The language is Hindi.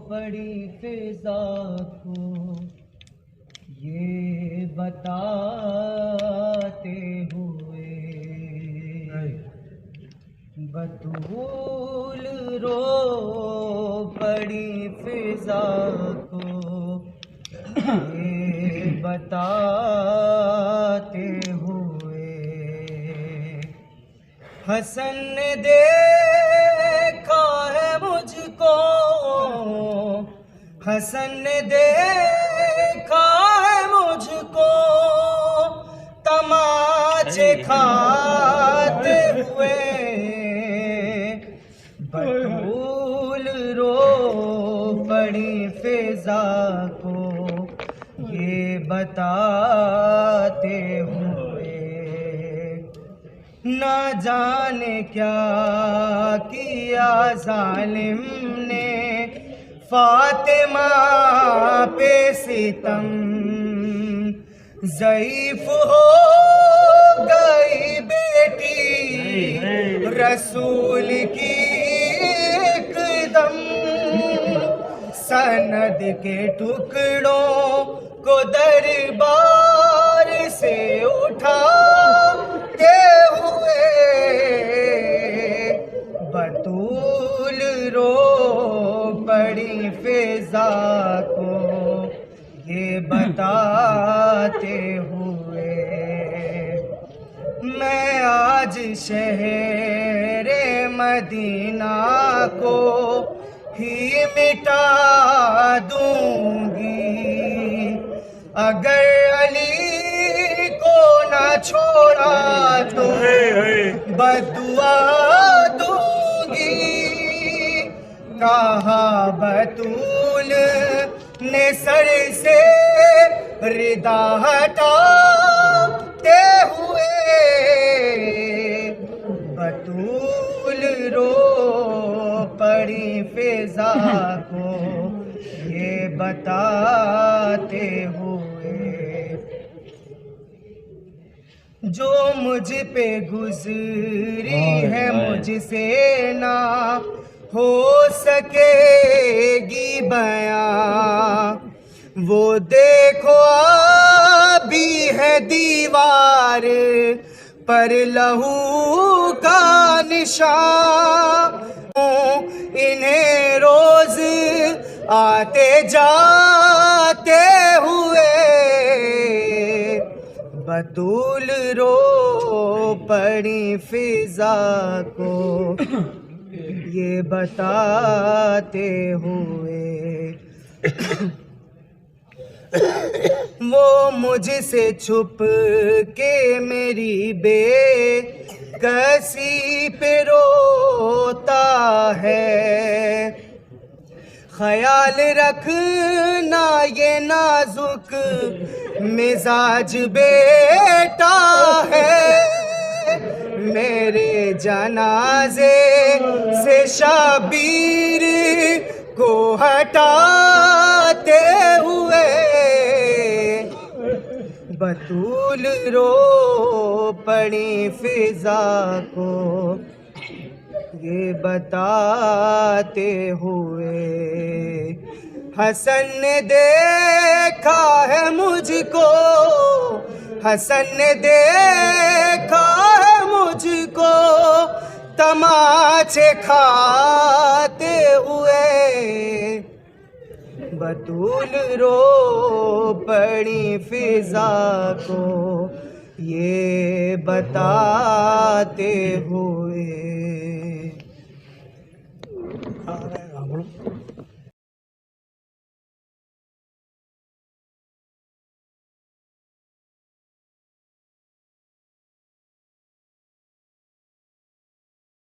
पड़ी फिजा को ये बताते हुए, बतूल रो पड़ी फिजा को ये बताते हुए। हसन ने देखा है मुझको, हसन ने देखा है मुझको तमाचे खाते हुए। बतूल रो पड़ी फिजा को ये बताते हुए। ना जाने क्या किया जालिम ने फातिमा पे सितम, ज़ईफ हो गई बेटी रसूल की एकदम। सनद के टुकड़ों को दरबार से उठाते हुए, बतूल रो पड़ी फिजा को ये बताते हुए। मैं आज शहरे मदीना को ही मिटा दूंगी, अगर अली को ना छोड़ा तो बदुआ दूंगी। कहा बतूल ने सर से रिदा हटाते हुए, बतूल रो पड़ी फिजा को ये बताते हुए। जो मुझ पे गुजरी है मुझसे ना हो सकेगी बयां, वो देखो अभी है दीवार पर लहू का निशान। इन्हें रोज आते जाते हुए, बतूल रो पड़ी फिजा को ये बताते हुए। वो मुझसे छुप के मेरी बेकसी पे रोता है। ख्याल रखना ये नाजुक मिजाज बेटा है, मेरे जनाजे से शबीर को हटाते हुए। बतूल रो पड़ी फिजा को ये बताते हुए। हसन ने देखा है मुझको, हसन ने देखा है मुझको तमाचे खाते हुए। बतूल रो पड़ी फिजा को ये बताते हुए।